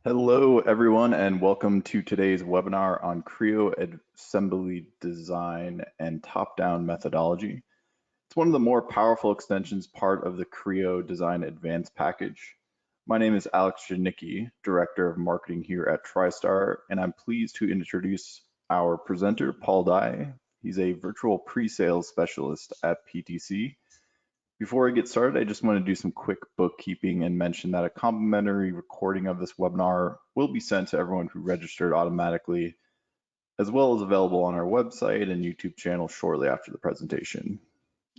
Hello, everyone, and welcome to today's webinar on Creo assembly design and top-down methodology. It's one of the more powerful extensions part of the Creo Design Advanced package. My name is Alex Janicki, Director of Marketing here at TriStar, and I'm pleased to introduce our presenter, Paul Dye. He's a virtual pre-sales specialist at PTC. Before I get started, I just want to do some quick bookkeeping and mention that a complimentary recording of this webinar will be sent to everyone who registered automatically, as well as available on our website and YouTube channel shortly after the presentation.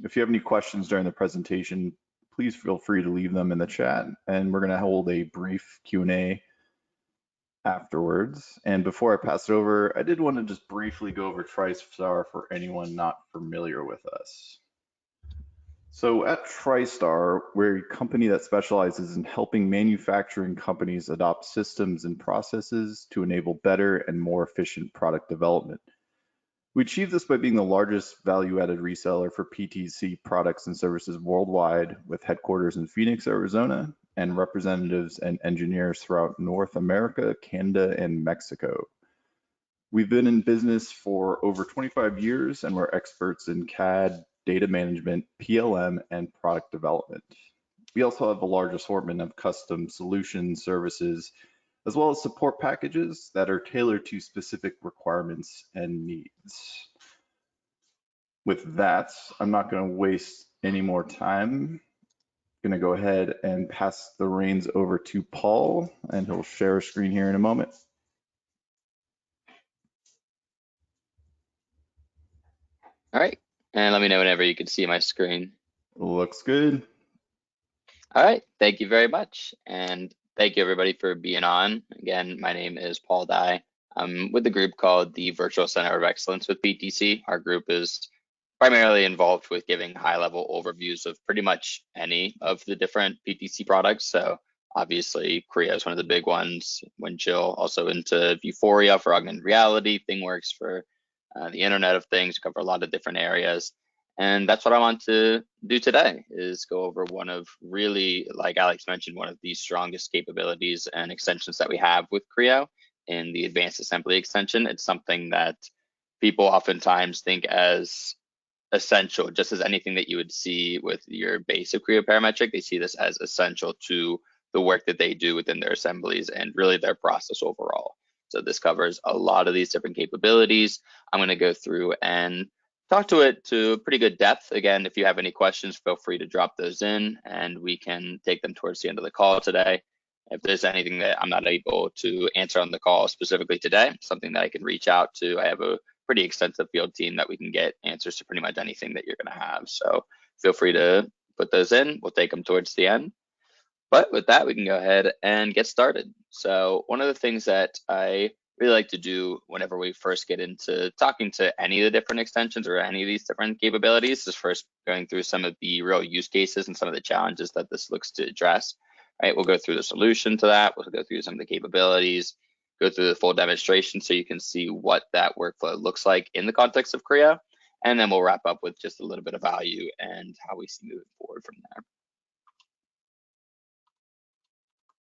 If you have any questions during the presentation, please feel free to leave them in the chat, and we're going to hold a brief Q&A afterwards. And before I pass it over, I did want to just briefly go over TriStar for anyone not familiar with us. So at TriStar, we're a company that specializes in helping manufacturing companies adopt systems and processes to enable better and more efficient product development. We achieve this by being the largest value-added reseller for PTC products and services worldwide, with headquarters in Phoenix, Arizona, and representatives and engineers throughout North America, Canada, and Mexico. We've been in business for over 25 years, and we're experts in CAD, data management, PLM, and product development. We also have a large assortment of custom solution services, as well as support packages that are tailored to specific requirements and needs. With that, I'm not going to waste any more time. I'm going to go ahead and pass the reins over to Paul, and he'll share a screen here in a moment. All right, and let me know whenever you can see my screen. Looks good. All right, thank you very much. And thank you everybody for being on. Again, my name is Paul Dye. I'm with a group called the Virtual Center of Excellence with PTC. Our group is primarily involved with giving high-level overviews of pretty much any of the different PTC products. So obviously, Creo is one of the big ones. Windchill, also into Vuforia for augmented reality, ThingWorks for the Internet of Things. We cover a lot of different areas. And that's what I want to do today, is go over one of really, like Alex mentioned, one of the strongest capabilities and extensions that we have with Creo in the advanced assembly extension. It's something that people oftentimes think as essential, just as anything that you would see with your basic Creo parametric. They see this as essential to the work that they do within their assemblies and really their process overall. So this covers a lot of these different capabilities. I'm going to go through and talk to it to pretty good depth. Again, if you have any questions, feel free to drop those in and we can take them towards the end of the call today. If there's anything that I'm not able to answer on the call specifically today, something that I can reach out to, I have a pretty extensive field team that we can get answers to pretty much anything that you're going to have. So feel free to put those in. We'll take them towards the end. But with that, we can go ahead and get started. So one of the things that I really like to do whenever we first get into talking to any of the different extensions or any of these different capabilities is first going through some of the real use cases and some of the challenges that this looks to address. Right, we'll go through the solution to that. We'll go through some of the capabilities, go through the full demonstration so you can see what that workflow looks like in the context of Creo. And then we'll wrap up with just a little bit of value and how we see moving forward from there.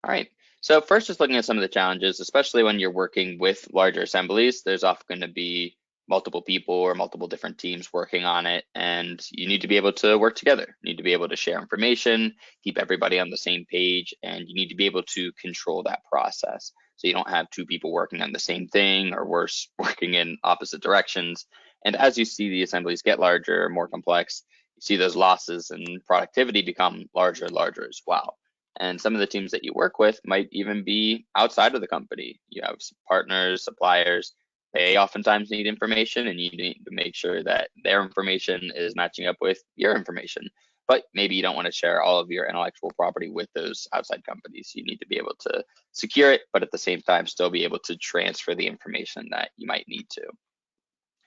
All right, so first just looking at some of the challenges, especially when you're working with larger assemblies, there's often going to be multiple people or multiple different teams working on it, and you need to be able to work together. You need to be able to share information, keep everybody on the same page, and you need to be able to control that process. So you don't have two people working on the same thing, or worse, working in opposite directions. And as you see the assemblies get larger, more complex, you see those losses and productivity become larger and larger as well. And some of the teams that you work with might even be outside of the company. You have partners, suppliers. They oftentimes need information, and you need to make sure that their information is matching up with your information. But maybe you don't want to share all of your intellectual property with those outside companies. You need to be able to secure it, but at the same time, still be able to transfer the information that you might need to.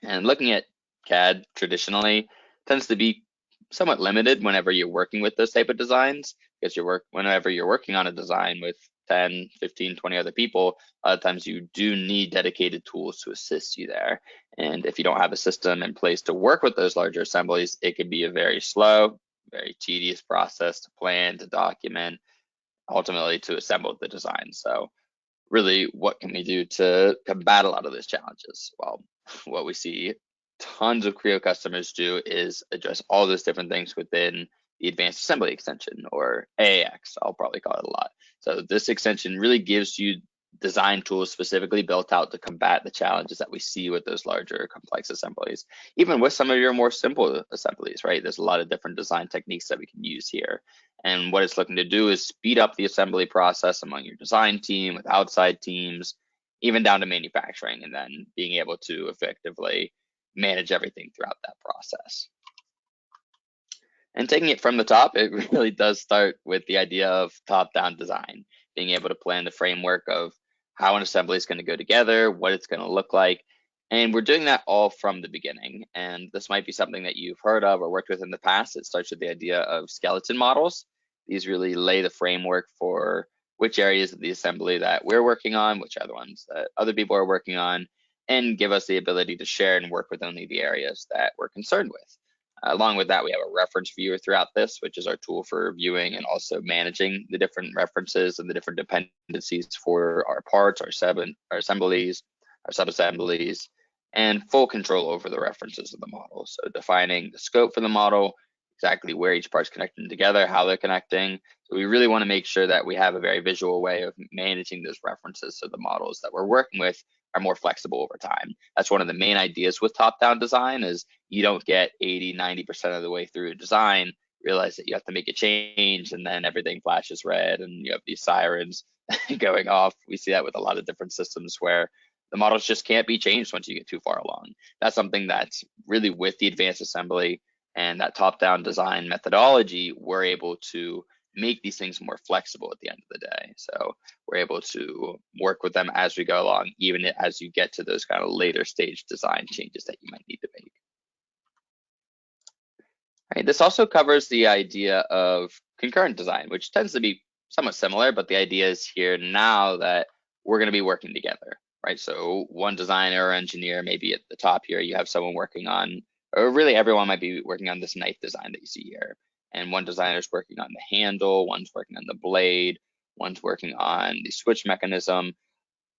And looking at CAD traditionally tends to be somewhat limited whenever you're working with those type of designs, because whenever you're working on a design with 10, 15, 20 other people, a lot of times you do need dedicated tools to assist you there. And if you don't have a system in place to work with those larger assemblies, it could be a very slow, very tedious process to plan, to document, ultimately to assemble the design. So really, what can we do to combat a lot of those challenges? Well, what we see tons of Creo customers do is address all those different things within the advanced assembly extension, or AAX, I'll probably call it a lot. So this extension really gives you design tools specifically built out to combat the challenges that we see with those larger complex assemblies. Even with some of your more simple assemblies, right? There's a lot of different design techniques that we can use here. And what it's looking to do is speed up the assembly process among your design team, with outside teams, even down to manufacturing, and then being able to effectively manage everything throughout that process. And taking it from the top, it really does start with the idea of top-down design, being able to plan the framework of how an assembly is going to go together, what it's going to look like. And we're doing that all from the beginning. And this might be something that you've heard of or worked with in the past. It starts with the idea of skeleton models. These really lay the framework for which areas of the assembly that we're working on, which are the ones that other people are working on, and give us the ability to share and work with only the areas that we're concerned with. Along with that, we have a reference viewer throughout this, which is our tool for viewing and also managing the different references and the different dependencies for our parts, our assemblies, our sub-assemblies, and full control over the references of the model. So defining the scope for the model, exactly where each part's connecting together, how they're connecting. So we really want to make sure that we have a very visual way of managing those references so the models that we're working with are more flexible over time. That's one of the main ideas with top-down design, is you don't get 80–90% of the way through a design, realize that you have to make a change, and then everything flashes red and you have these sirens going off. We see that with a lot of different systems where the models just can't be changed once you get too far along. That's something that's really with the advanced assembly and that top-down design methodology, we're able to make these things more flexible at the end of the day. So we're able to work with them as we go along, even as you get to those kind of later stage design changes that you might need to make. All right, this also covers the idea of concurrent design, which tends to be somewhat similar, but the idea is here now that we're going to be working together, right? So one designer or engineer, maybe at the top here, you have someone working on, or really everyone might be working on this knife design that you see here. And one designer is working on the handle, one's working on the blade, one's working on the switch mechanism,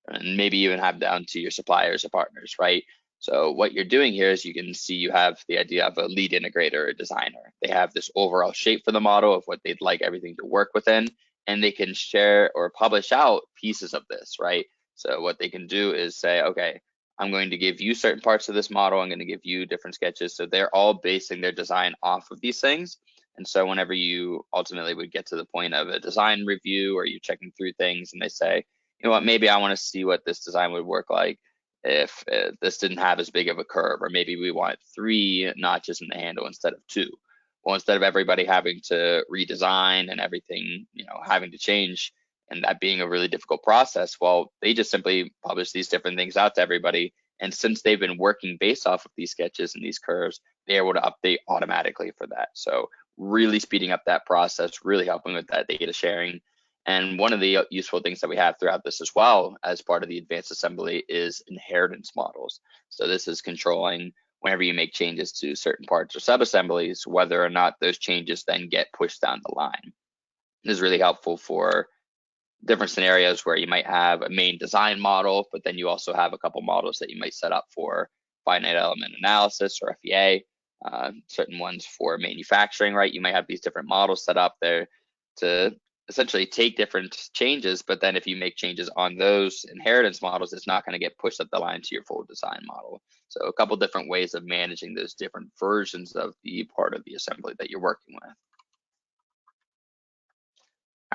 and maybe even have down to your suppliers or partners, right? So what you're doing here is you can see you have the idea of a lead integrator or designer. They have this overall shape for the model of what they'd like everything to work within, and they can share or publish out pieces of this, right? So what they can do is say, okay, I'm going to give you certain parts of this model, I'm going to give you different sketches. So they're all basing their design off of these things. And so whenever you ultimately would get to the point of a design review or you checking through things and they say, you know what, maybe I want to see what this design would work like if this didn't have as big of a curve, or maybe we want 3 notches in the handle instead of 2. Well, instead of everybody having to redesign and everything, having to change and that being a really difficult process, well, they just simply publish these different things out to everybody. And since they've been working based off of these sketches and these curves, they're able to update automatically for that. So really speeding up that process, really helping with that data sharing. And one of the useful things that we have throughout this as well as part of the advanced assembly is inheritance models. So this is controlling whenever you make changes to certain parts or sub-assemblies, whether or not those changes then get pushed down the line. This is really helpful for different scenarios where you might have a main design model, but then you also have a couple models that you might set up for finite element analysis or FEA, certain ones for manufacturing, right? You might have these different models set up there to essentially take different changes, but then if you make changes on those inheritance models, it's not going to get pushed up the line to your full design model. So a couple different ways of managing those different versions of the part of the assembly that you're working with.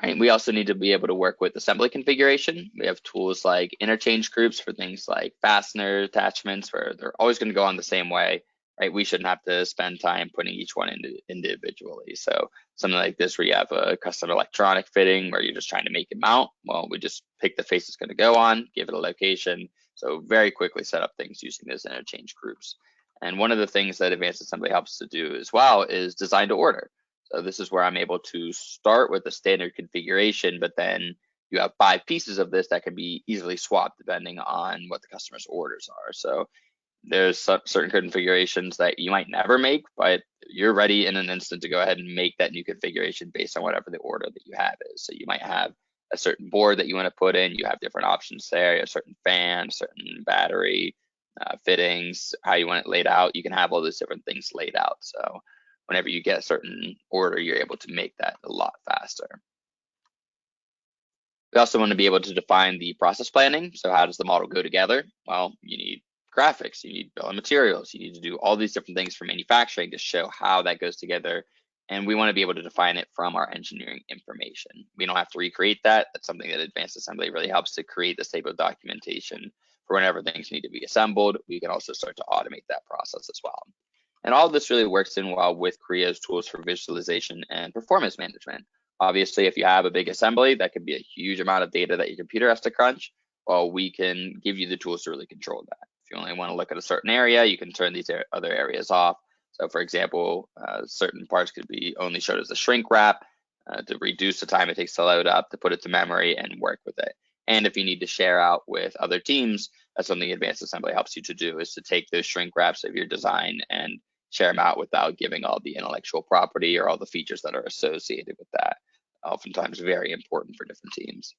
All right, we also need to be able to work with assembly configuration. We have tools like interchange groups for things like fastener attachments, where they're always going to go on the same way, right? We shouldn't have to spend time putting each one individually. So something like this where you have a custom electronic fitting where you're just trying to make it mount, well, we just pick the face it's going to go on, give it a location. So very quickly set up things using those interchange groups. And one of the things that advanced assembly helps to do as well is design to order. So this is where I'm able to start with the standard configuration, but then you have 5 pieces of this that can be easily swapped depending on what the customer's orders are. So there's certain configurations that you might never make, but you're ready in an instant to go ahead and make that new configuration based on whatever the order that you have is. So you might have a certain board that you want to put in, you have different options there. You have certain fan, certain battery, fittings, how you want it laid out. You can have all those different things laid out. So whenever you get a certain order, you're able to make that a lot faster. We also want to be able to define the process planning. So how does the model go together? Well, you need graphics, you need bill of materials, you need to do all these different things for manufacturing to show how that goes together. And we want to be able to define it from our engineering information. We don't have to recreate that. That's something that advanced assembly really helps to create this type of documentation for whenever things need to be assembled. We can also start to automate that process as well. And all of this really works in well with Creo's tools for visualization and performance management. Obviously, if you have a big assembly, that could be a huge amount of data that your computer has to crunch. Well, we can give you the tools to really control that. If you only want to look at a certain area, you can turn these other areas off. So for example, certain parts could be only showed as a shrink wrap to reduce the time it takes to load up, to put it to memory and work with it. And if you need to share out with other teams, that's something advanced assembly helps you to do, is to take those shrink wraps of your design and share them out without giving all the intellectual property or all the features that are associated with that. Oftentimes very important for different teams.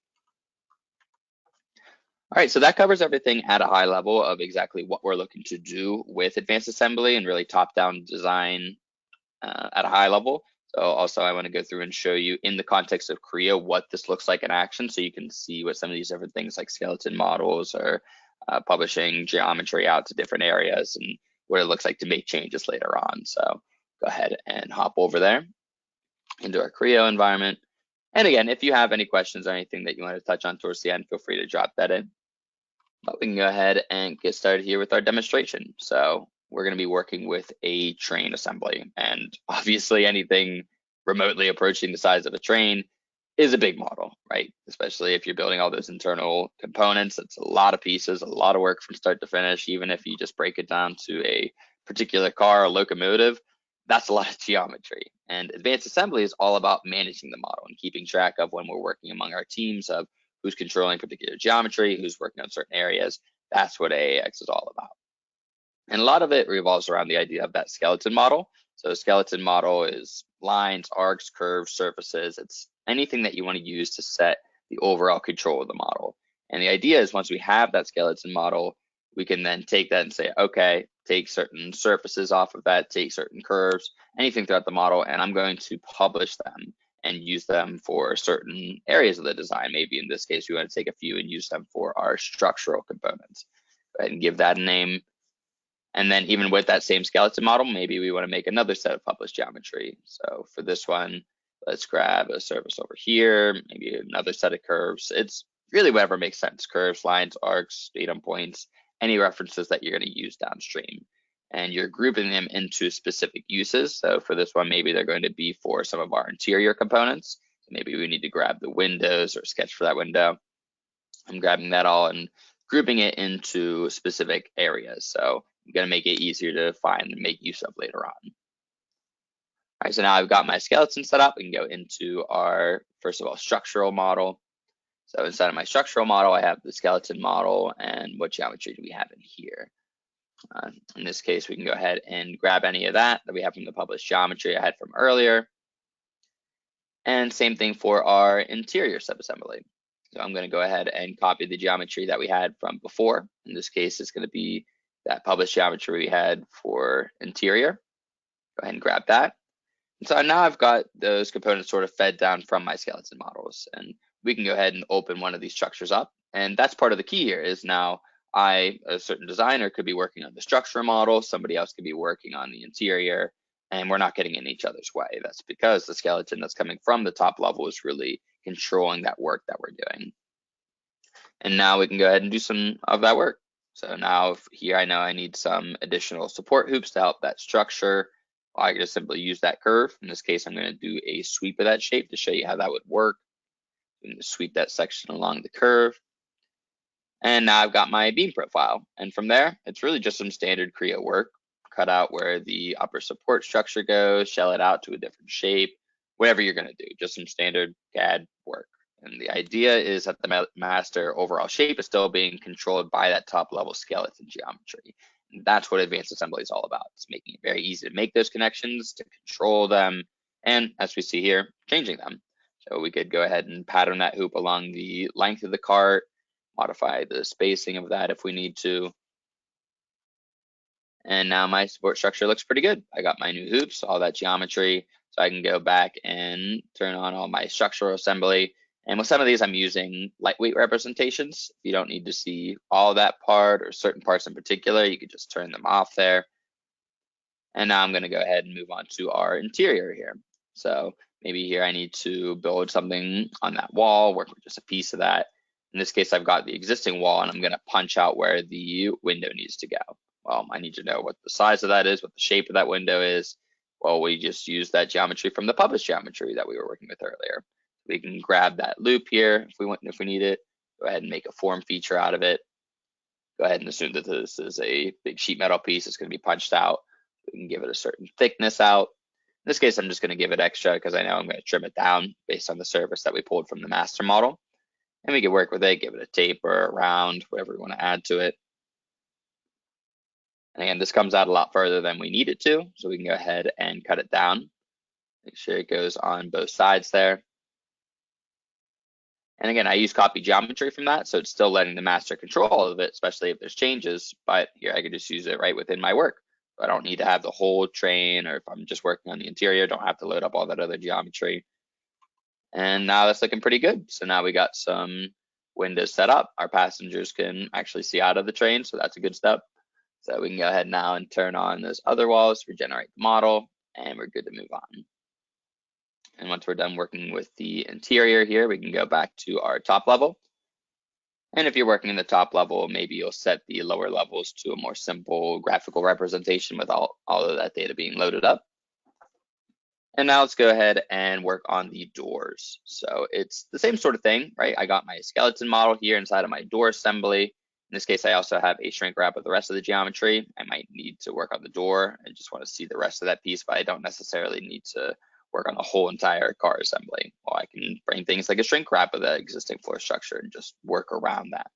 All right, so that covers everything at a high level of exactly what we're looking to do with advanced assembly and really top-down design at a high level. So also I want to go through and show you in the context of Creo what this looks like in action, so you can see what some of these different things like skeleton models or publishing geometry out to different areas and what it looks like to make changes later on. So go ahead and hop over there into our Creo environment. And again, if you have any questions or anything that you want to touch on towards the end, feel free to drop that in. But we can go ahead and get started here with our demonstration. So we're going to be working with a train assembly, and obviously anything remotely approaching the size of a train is a big model, right? Especially if you're building all those internal components. It's a lot of pieces, a lot of work from start to finish. Even if you just break it down to a particular car or locomotive, that's a lot of geometry. And advanced assembly is all about managing the model and keeping track of when we're working among our teams of who's controlling particular geometry, who's working on certain areas. That's what AAX is all about. And a lot of it revolves around the idea of that skeleton model. So a skeleton model is lines, arcs, curves, surfaces. It's anything that you want to use to set the overall control of the model. And the idea is once we have that skeleton model, we can then take that and say, okay, take certain surfaces off of that, take certain curves, anything throughout the model, and I'm going to publish them and use them for certain areas of the design. Maybe in this case, we want to take a few and use them for our structural components. Go ahead and give that a name. And then even with that same skeleton model, maybe we want to make another set of published geometry. So for this one, let's grab a surface over here, maybe another set of curves. It's really whatever makes sense: curves, lines, arcs, datum points, any references that you're going to use downstream. And you're grouping them into specific uses. So for this one, maybe they're going to be for some of our interior components. So maybe we need to grab the windows or sketch for that window. I'm grabbing that all and grouping it into specific areas. So I'm going to make it easier to find and make use of later on. All right, so now I've got my skeleton set up. We can go into our, first of all, structural model. So inside of my structural model, I have the skeleton model, and what geometry do we have in here? In this case, we can go ahead and grab any of that we have from the published geometry I had from earlier. And same thing for our interior subassembly. So I'm going to go ahead and copy the geometry that we had from before. In this case, it's going to be that published geometry we had for interior. Go ahead and grab that. And so now I've got those components sort of fed down from my skeleton models, and we can go ahead and open one of these structures up. And that's part of the key here is now I, a certain designer, could be working on the structure model, somebody else could be working on the interior, and we're not getting in each other's way. That's because the skeleton that's coming from the top level is really controlling that work that we're doing. And now we can go ahead and do some of that work. So now here I know I need some additional support hoops to help that structure. I can just simply use that curve. In this case, I'm going to do a sweep of that shape to show you how that would work. I'm going to sweep that section along the curve. And now I've got my beam profile. And from there, it's really just some standard Creo work. Cut out where the upper support structure goes, shell it out to a different shape, whatever you're going to do, just some standard CAD work. And the idea is that the master overall shape is still being controlled by that top level skeleton geometry. And that's what advanced assembly is all about. It's making it very easy to make those connections, to control them, and as we see here, changing them. So we could go ahead and pattern that hoop along the length of the cart, modify the spacing of that if we need to. And now my support structure looks pretty good. I got my new hoops, all that geometry, so I can go back and turn on all my structural assembly. And with some of these, I'm using lightweight representations. If you don't need to see all that part or certain parts in particular, you could just turn them off there. And now I'm going to go ahead and move on to our interior here. So maybe here I need to build something on that wall, work with just a piece of that. In this case, I've got the existing wall and I'm going to punch out where the window needs to go. Well, I need to know what the size of that is, what the shape of that window is. Well, we just used that geometry from the published geometry that we were working with earlier. We can grab that loop here if we need it. Go ahead and make a form feature out of it. Go ahead and assume that this is a big sheet metal piece. It's going to be punched out. We can give it a certain thickness out. In this case, I'm just going to give it extra because I know I'm going to trim it down based on the surface that we pulled from the master model. And we can work with it, give it a taper, a round, whatever we want to add to it. And again, this comes out a lot further than we need it to, so we can go ahead and cut it down. Make sure it goes on both sides there. And again, I use copy geometry from that, so it's still letting the master control of it, especially if there's changes, but here I can just use it right within my work. I don't need to have the whole train, or if I'm just working on the interior, don't have to load up all that other geometry. And now that's looking pretty good. So now we got some windows set up. Our passengers can actually see out of the train, so that's a good step. So we can go ahead now and turn on those other walls, regenerate the model, and we're good to move on. And once we're done working with the interior here, we can go back to our top level. And if you're working in the top level, maybe you'll set the lower levels to a more simple graphical representation with all of that data being loaded up. And now let's go ahead and work on the doors. So it's the same sort of thing, right? I got my skeleton model here inside of my door assembly. In this case, I also have a shrink wrap with the rest of the geometry. I might need to work on the door. I just want to see the rest of that piece, but I don't necessarily need to work on the whole entire car assembly. Well, I can bring things like a shrink wrap of the existing floor structure and just work around that.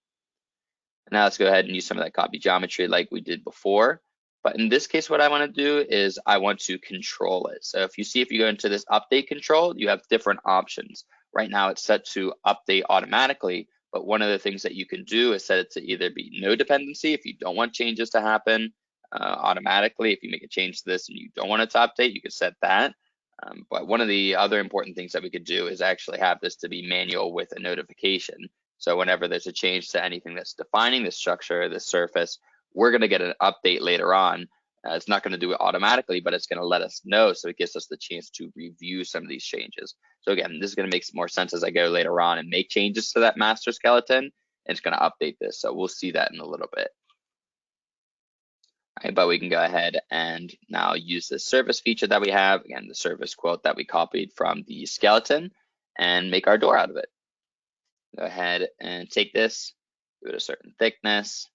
Now let's go ahead and use some of that copy geometry like we did before. But in this case, what I want to do is I want to control it. So if you go into this update control, you have different options. Right now it's set to update automatically, but one of the things that you can do is set it to either be no dependency if you don't want changes to happen automatically. If you make a change to this and you don't want it to update, you can set that. But one of the other important things that we could do is actually have this to be manual with a notification. So whenever there's a change to anything that's defining the structure, the surface, we're going to get an update later on. It's not going to do it automatically, but it's going to let us know, so it gives us the chance to review some of these changes. So again, this is going to make more sense as I go later on and make changes to that master skeleton, and it's going to update this. So we'll see that in a little bit. All right, but we can go ahead and now use the surface feature that we have, again, the surface quote that we copied from the skeleton, and make our door out of it. Go ahead and take this, give it a certain thickness.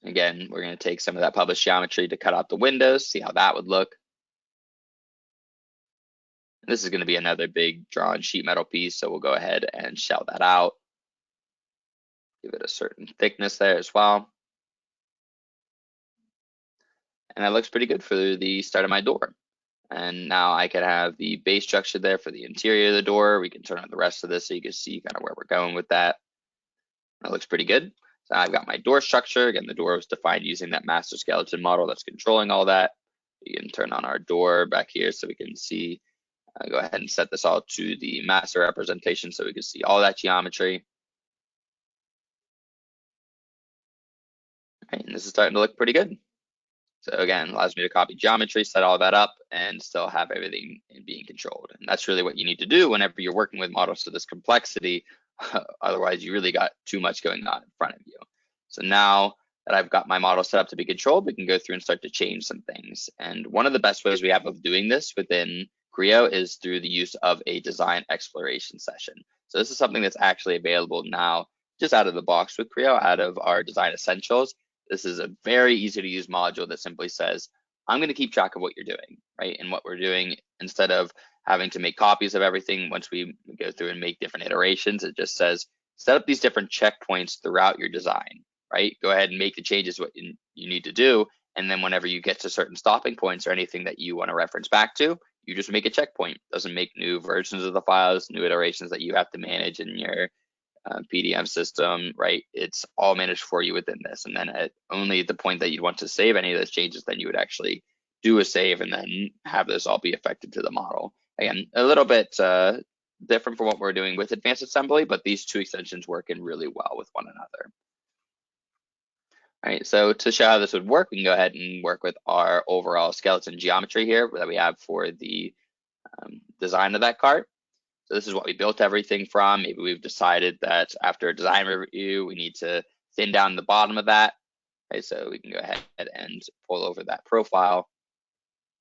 Again, we're going to take some of that published geometry to cut out the windows, see how that would look. And this is going to be another big drawn sheet metal piece, so we'll go ahead and shell that out. Give it a certain thickness there as well. And that looks pretty good for the start of my door. And now I can have the base structure there for the interior of the door. We can turn on the rest of this so you can see kind of where we're going with that. That looks pretty good. So I've got my door structure. Again, the door was defined using that master skeleton model that's controlling all that. We can turn on our door back here so we can see. Go ahead and set this all to the master representation so we can see all that geometry. All right, and this is starting to look pretty good. So again, allows me to copy geometry, set all that up, and still have everything being controlled. And that's really what you need to do whenever you're working with models to this complexity. Otherwise, you really got too much going on in front of you. So now that I've got my model set up to be controlled, we can go through and start to change some things. And one of the best ways we have of doing this within Creo is through the use of a design exploration session. So this is something that's actually available now just out of the box with Creo, out of our design essentials. This is a very easy to use module that simply says, I'm going to keep track of what you're doing, right? And what we're doing, instead of having to make copies of everything once we go through and make different iterations, it just says, set up these different checkpoints throughout your design, right? Go ahead and make the changes what you need to do. And then whenever you get to certain stopping points or anything that you want to reference back to, you just make a checkpoint. It doesn't make new versions of the files, new iterations that you have to manage in your PDM system, right? It's all managed for you within this. And then at only the point that you'd want to save any of those changes, then you would actually do a save and then have this all be affected to the model. Again, a little bit different from what we're doing with advanced assembly, but these two extensions work in really well with one another. All right, so to show how this would work, we can go ahead and work with our overall skeleton geometry here that we have for the design of that cart. So this is what we built everything from. Maybe we've decided that after a design review, we need to thin down the bottom of that. Okay, so we can go ahead and pull over that profile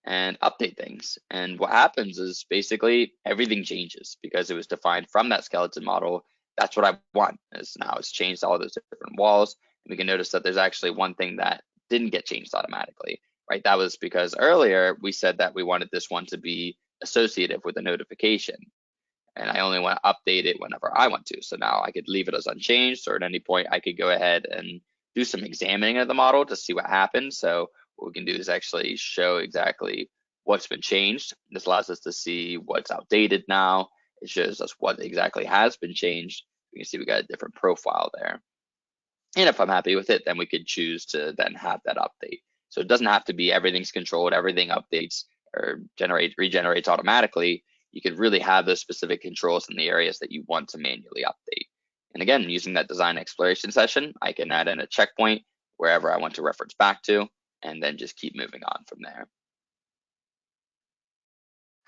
and update things. And what happens is basically everything changes because it was defined from that skeleton model. That's what I want, is now it's changed all those different walls. And we can notice that there's actually one thing that didn't get changed automatically, right? That was because earlier we said that we wanted this one to be associative with a notification. And I only want to update it whenever I want to. So now I could leave it as unchanged, or at any point I could go ahead and do some examining of the model to see what happens. So what we can do is actually show exactly what's been changed. This allows us to see what's outdated now. It shows us what exactly has been changed. We can see we got a different profile there. And if I'm happy with it, then we could choose to then have that update. So it doesn't have to be everything's controlled, everything updates or regenerates automatically. You could really have those specific controls in the areas that you want to manually update. And again, using that design exploration session, I can add in a checkpoint wherever I want to reference back to, and then just keep moving on from there.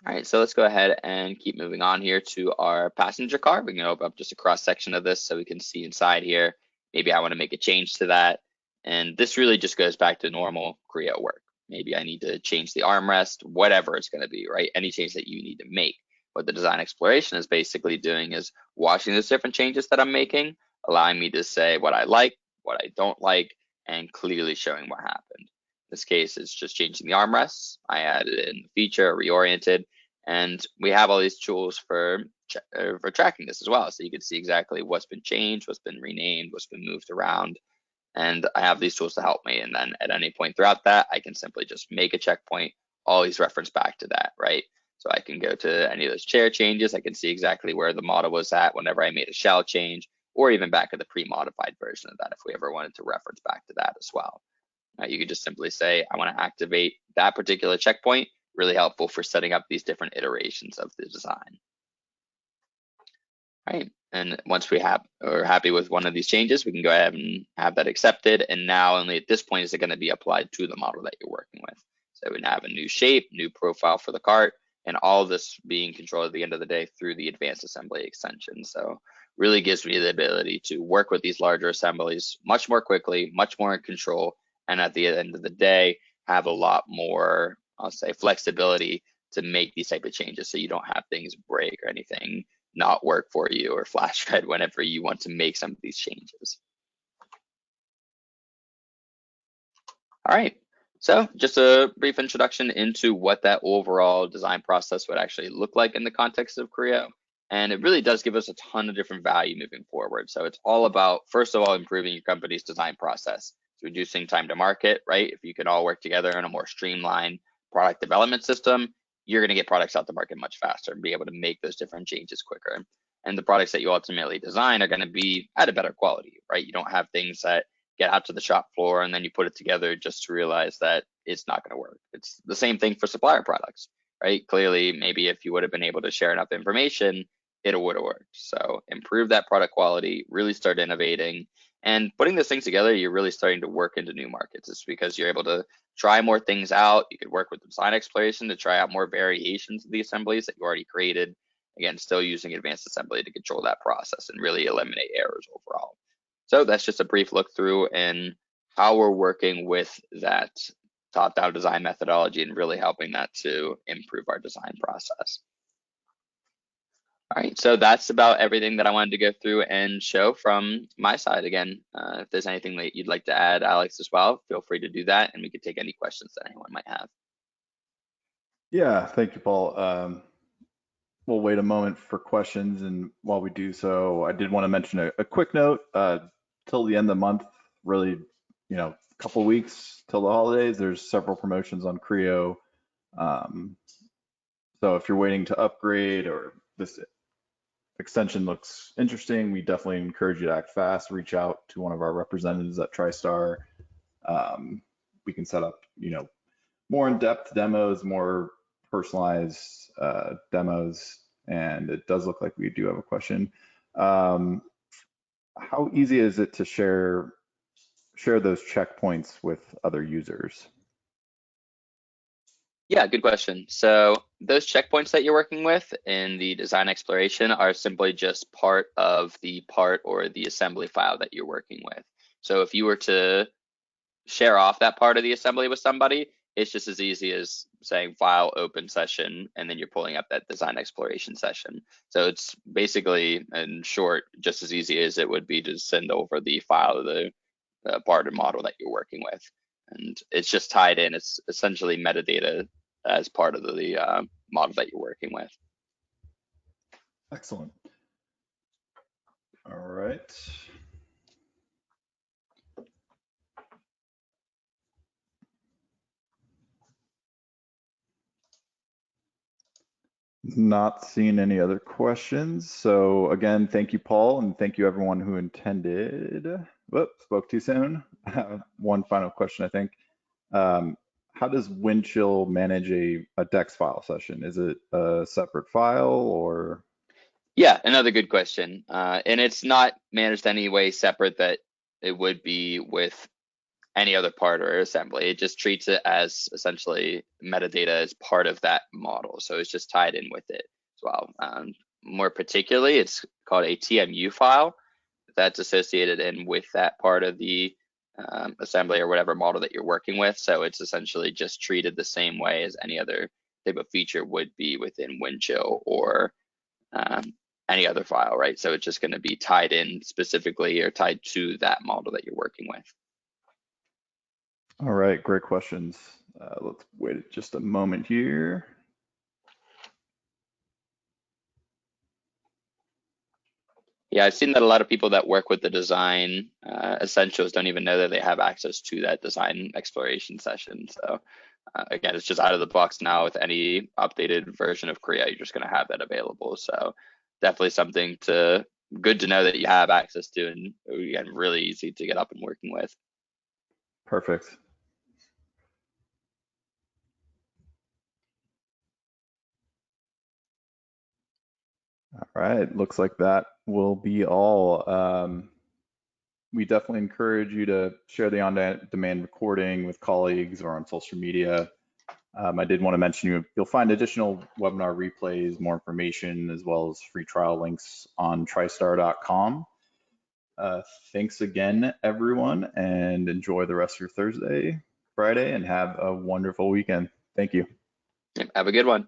All right, so let's go ahead and keep moving on here to our passenger car. We can open up just a cross section of this so we can see inside here. Maybe I want to make a change to that. And this really just goes back to normal Creo work. Maybe I need to change the armrest, whatever it's going to be, right? Any change that you need to make. What the design exploration is basically doing is watching those different changes that I'm making, allowing me to say what I like, what I don't like, and clearly showing what happened. In this case, it's just changing the armrests. I added in the feature, reoriented, and we have all these tools for tracking this as well. So you can see exactly what's been changed, what's been renamed, what's been moved around. And I have these tools to help me. And then at any point throughout that, I can simply just make a checkpoint, always reference back to that, right? So I can go to any of those chair changes. I can see exactly where the model was at whenever I made a shell change, or even back at the pre-modified version of that if we ever wanted to reference back to that as well. You could just simply say, I want to activate that particular checkpoint. Really helpful for setting up these different iterations of the design. All right, and once we are happy with one of these changes, we can go ahead and have that accepted. And now only at this point is it going to be applied to the model that you're working with. So we now have a new shape, new profile for the cart, and all of this being controlled at the end of the day through the advanced assembly extension. So really gives me the ability to work with these larger assemblies much more quickly, much more in control, and at the end of the day, have a lot more, I'll say, flexibility to make these type of changes so you don't have things break or anything not work for you or flash red whenever you want to make some of these changes. All right, so just a brief introduction into what that overall design process would actually look like in the context of Creo. And it really does give us a ton of different value moving forward. So it's all about, first of all, improving your company's design process. It's reducing time to market, right? If you can all work together in a more streamlined product development system, you're going to get products out to market much faster and be able to make those different changes quicker. And the products that you ultimately design are going to be at a better quality, right? You don't have things that get out to the shop floor and then you put it together just to realize that it's not going to work. It's the same thing for supplier products, right? Clearly, maybe if you would have been able to share enough information, it would have worked. So improve that product quality, really start innovating. And putting those things together, you're really starting to work into new markets. It's because you're able to try more things out. You could work with design exploration to try out more variations of the assemblies that you already created. Again, still using advanced assembly to control that process and really eliminate errors overall. So that's just a brief look through in how we're working with that top-down design methodology and really helping that to improve our design process. All right, so that's about everything that I wanted to go through and show from my side. Again, if there's anything that you'd like to add, Alex, as well, feel free to do that, and we could take any questions that anyone might have. Yeah, thank you, Paul. We'll wait a moment for questions, and while we do so, I did want to mention a quick note. Till the end of the month, really, a couple weeks till the holidays, there's several promotions on Creo. So if you're waiting to upgrade or this extension looks interesting, we definitely encourage you to act fast. Reach out to one of our representatives at TriStar. We can set up, more in-depth demos, more personalized demos, and it does look like we do have a question. How easy is it to share those checkpoints with other users? Yeah, good question. So those checkpoints that you're working with in the design exploration are simply just part of the part or the assembly file that you're working with. So if you were to share off that part of the assembly with somebody, it's just as easy as saying file open session, and then you're pulling up that design exploration session. So it's basically, in short, just as easy as it would be to send over the file of the part or model that you're working with. And it's just tied in. It's essentially metadata as part of the model that you're working with. Excellent. All right. Not seeing any other questions. So again, thank you, Paul, and thank you everyone who attended. Whoops, spoke too soon. One final question, I think. How does Windchill manage a DEX file session? Is it a separate file or? Yeah, another good question. And it's not managed any way separate that it would be with any other part or assembly. It just treats it as essentially metadata as part of that model. So it's just tied in with it as well. More particularly, it's called a TMU file that's associated in with that part of the assembly or whatever model that you're working with. So it's essentially just treated the same way as any other type of feature would be within Windchill or any other file, right? So it's just going to be tied in specifically or tied to that model that you're working with. All right, great questions. Let's wait just a moment here. Yeah, I've seen that a lot of people that work with the design essentials don't even know that they have access to that design exploration session. So again, it's just out of the box now with any updated version of Creo, you're just going to have that available. So definitely something good to know that you have access to, and again, really easy to get up and working with. Perfect. All right, looks like that will be all. We definitely encourage you to share the on-demand recording with colleagues or on social media. I did want to mention you'll find additional webinar replays, more information, as well as free trial links on tristar.com. Thanks again, everyone, and enjoy the rest of your Thursday, Friday, and have a wonderful weekend. Thank you. Have a good one.